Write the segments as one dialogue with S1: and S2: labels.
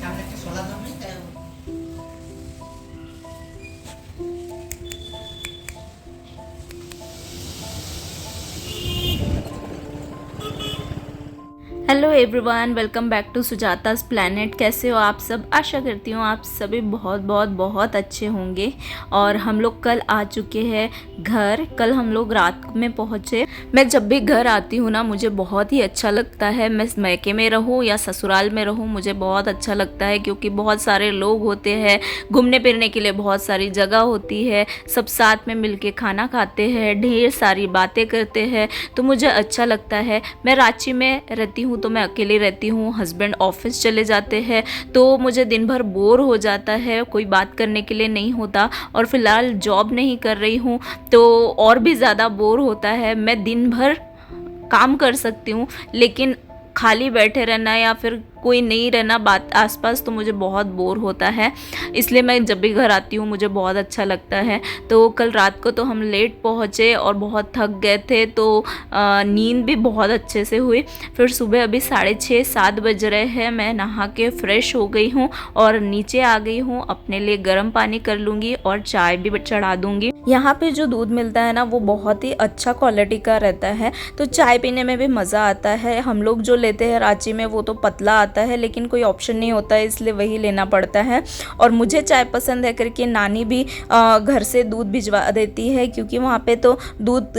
S1: সামনে একটা সোলার দাম নেই তাই
S2: hello everyone, welcome back to Sujata's planet. कैसे हो आप सब? आशा करती हूँ आप सभी बहुत बहुत बहुत अच्छे होंगे। और हम लोग कल आ चुके हैं घर। कल हम लोग रात में पहुँचे। मैं जब भी घर आती हूँ ना, मुझे बहुत ही अच्छा लगता है। मैं मैके में रहूँ या ससुराल में रहूँ, मुझे बहुत अच्छा लगता है क्योंकि बहुत सारे लोग होते हैं, घूमने फिरने के लिए बहुत सारी जगह होती है, सब साथ में मिल के खाना खाते हैं, ढेर सारी बातें करते हैं, तो मुझे अच्छा लगता है। मैं रांची में रहती हूँ तो मैं अकेली रहती हूँ, हस्बैंड ऑफिस चले जाते हैं, तो मुझे दिन भर बोर हो जाता है, कोई बात करने के लिए नहीं होता। और फिलहाल जॉब नहीं कर रही हूँ तो और भी ज़्यादा बोर होता है। मैं दिन भर काम कर सकती हूँ लेकिन खाली बैठे रहना या फिर कोई नहीं रहना बात आसपास, तो मुझे बहुत बोर होता है। इसलिए मैं जब भी घर आती हूँ मुझे बहुत अच्छा लगता है। तो कल रात को तो हम लेट पहुँचे और बहुत थक गए थे, तो नींद भी बहुत अच्छे से हुई। फिर सुबह अभी 6:30-7 बज रहे हैं। मैं नहा के फ्रेश हो गई हूँ और नीचे आ गई हूँ। अपने लिए गर्म पानी कर लूँगी और चाय भी चढ़ा दूँगी। यहाँ पे जो दूध मिलता है ना, वो बहुत ही अच्छा क्वालिटी का रहता है, तो चाय पीने में भी मज़ा आता है। हम लोग जो लेते हैं रांची में वो तो पतला आता है, लेकिन कोई ऑप्शन नहीं होता है, इसलिए वही लेना पड़ता है। और मुझे चाय पसंद है करके नानी भी घर से दूध भिजवा देती है, क्योंकि वहाँ पे तो दूध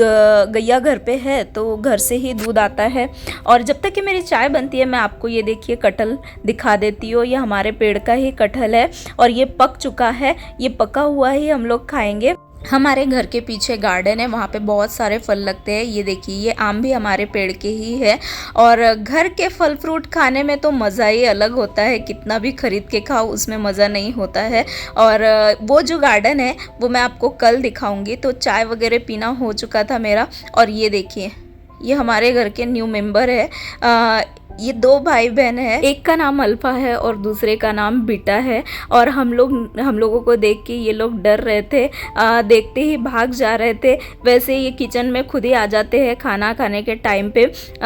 S2: गैया घर पे है, तो घर से ही दूध आता है। और जब तक कि मेरी चाय बनती है, मैं आपको ये देखिए कटहल दिखा देती हूँ। ये हमारे पेड़ का ही कटहल है और ये पक चुका है। ये पका हुआ ही हम लोग खाएंगे। हमारे घर के पीछे गार्डन है, वहाँ पे बहुत सारे फल लगते हैं। ये देखिए, ये आम भी हमारे पेड़ के ही है। और घर के फल फ्रूट खाने में तो मज़ा ही अलग होता है, कितना भी खरीद के खाओ उसमें मज़ा नहीं होता है। और वो जो गार्डन है वो मैं आपको कल दिखाऊंगी। तो चाय वगैरह पीना हो चुका था मेरा। और ये देखिए, ये हमारे घर के न्यू मेंबर है। ये 2 भाई बहन है, एक का नाम अल्फा है और दूसरे का नाम बीटा है। और हम लोगों को देख के ये लोग डर रहे थे, देखते ही भाग जा रहे थे। वैसे ये किचन में खुद ही आ जाते हैं खाना खाने के टाइम पे।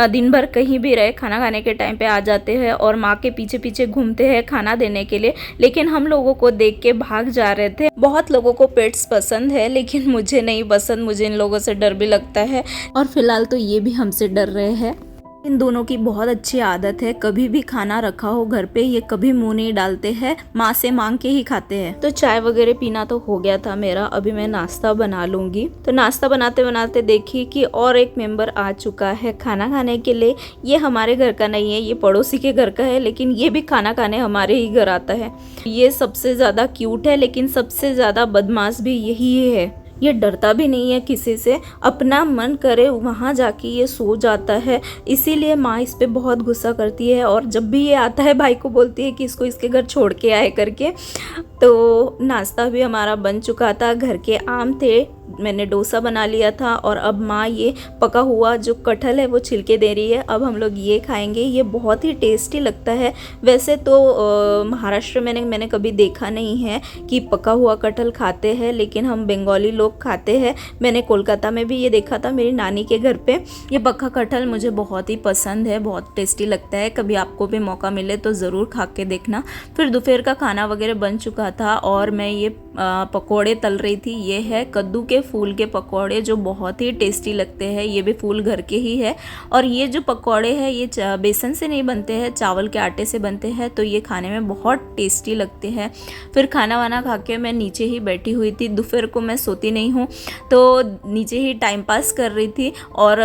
S2: दिन भर कहीं भी रहे, खाना खाने के टाइम पे आ जाते हैं और माँ के पीछे पीछे घूमते हैं खाना देने के लिए। लेकिन हम लोगों को देख के भाग जा रहे थे। बहुत लोगों को पेट्स पसंद है लेकिन मुझे नहीं पसंद, मुझे इन लोगों से डर भी लगता है। और फिलहाल तो ये भी हमसे डर रहे हैं। इन दोनों की बहुत अच्छी आदत है, कभी भी खाना रखा हो घर पे ये कभी मुंह नहीं डालते हैं, माँ से मांग के ही खाते हैं। तो चाय वगैरह पीना तो हो गया था मेरा, अभी मैं नाश्ता बना लूंगी। तो नाश्ता बनाते बनाते देखी कि और एक मेंबर आ चुका है खाना खाने के लिए। ये हमारे घर का नहीं है, ये पड़ोसी के घर का है, लेकिन ये भी खाना खाने हमारे ही घर आता है। ये सबसे ज़्यादा क्यूट है, लेकिन सबसे ज़्यादा बदमाश भी यही है। ये डरता भी नहीं है किसी से, अपना मन करे वहाँ जाके ये सो जाता है। इसीलिए माँ इस पे बहुत गुस्सा करती है और जब भी ये आता है भाई को बोलती है कि इसको इसके घर छोड़ के आए करके। तो नाश्ता भी हमारा बन चुका था, घर के आम थे, मैंने डोसा बना लिया था। और अब माँ ये पका हुआ जो कटहल है वो छिलके दे रही है। अब हम लोग ये खाएंगे, ये बहुत ही टेस्टी लगता है। वैसे तो महाराष्ट्र में मैंने कभी देखा नहीं है कि पका हुआ कटहल खाते हैं, लेकिन हम बंगाली लोग खाते हैं। मैंने कोलकाता में भी ये देखा था मेरी नानी के घर पे। ये पका कटहल मुझे बहुत ही पसंद है, बहुत टेस्टी लगता है। कभी आपको भी मौका मिले तो ज़रूर खा के देखना। फिर दोपहर का खाना वगैरह बन चुका था और मैं ये पकोड़े तल रही थी। ये है कद्दू के फूल के पकोड़े, जो बहुत ही टेस्टी लगते हैं। ये भी फूल घर के ही है। और ये जो पकोड़े हैं ये बेसन से नहीं बनते हैं, चावल के आटे से बनते हैं, तो ये खाने में बहुत टेस्टी लगते हैं। फिर खाना वाना खा के मैं नीचे ही बैठी हुई थी। दोपहर को मैं सोती नहीं हूँ तो नीचे ही टाइम पास कर रही थी। और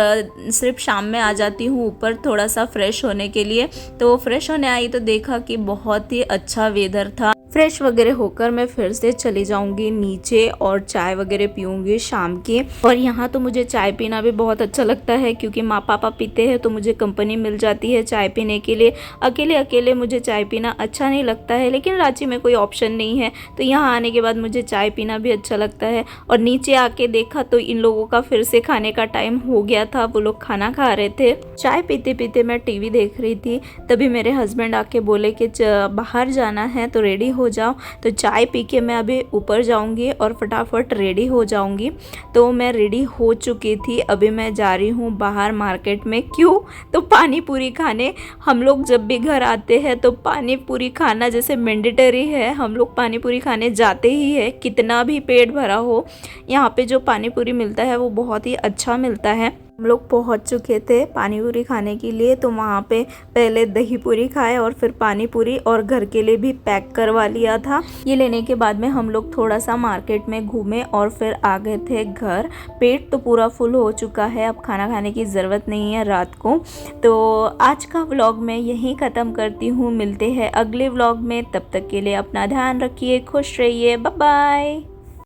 S2: सिर्फ शाम में आ जाती हूँ ऊपर थोड़ा सा फ्रेश होने के लिए। तो फ्रेश होने आई तो देखा कि बहुत ही अच्छा वेदर था। फ्रेश वगैरह होकर मैं फिर से चली जाऊंगी नीचे और चाय वगैरह पीऊंगी शाम की। और यहाँ तो मुझे चाय पीना भी बहुत अच्छा लगता है, क्योंकि माँ पापा पीते हैं तो मुझे कंपनी मिल जाती है चाय पीने के लिए। अकेले अकेले मुझे चाय पीना अच्छा नहीं लगता है, लेकिन रांची में कोई ऑप्शन नहीं है, तो यहाँ आने के बाद मुझे चाय पीना भी अच्छा लगता है। और नीचे आके देखा तो इन लोगों का फिर से खाने का टाइम हो गया था, वो लोग खाना खा रहे थे। चाय पीते पीते मैं टीवी देख रही थी, तभी मेरे हस्बैंड आके बोले कि बाहर जाना है तो रेडी हो जाओ। तो चाय पी के मैं अभी ऊपर जाऊंगी और फटाफट रेडी हो जाऊंगी। तो मैं रेडी हो चुकी थी, अभी मैं जा रही हूँ बाहर मार्केट में। क्यों? तो पानी पूरी खाने। हम लोग जब भी घर आते हैं तो पानी पूरी खाना जैसे मैंडेटरी है, हम लोग पानी पूरी खाने जाते ही है, कितना भी पेट भरा हो। यहाँ पे जो पानी पूरी मिलता है वो बहुत ही अच्छा मिलता है। हम लोग पहुँच चुके थे पानी पूरी खाने के लिए, तो वहाँ पे पहले दही पूरी खाए और फिर पानी पूरी, और घर के लिए भी पैक करवा लिया था। ये लेने के बाद में हम लोग थोड़ा सा मार्केट में घूमे और फिर आ गए थे घर। पेट तो पूरा फुल हो चुका है, अब खाना खाने की ज़रूरत नहीं है रात को। तो आज का व्लॉग मैं यहीं ख़त्म करती हूँ, मिलते हैं अगले व्लॉग में। तब तक के लिए अपना ध्यान रखिए, खुश रहिए, बाय बाय।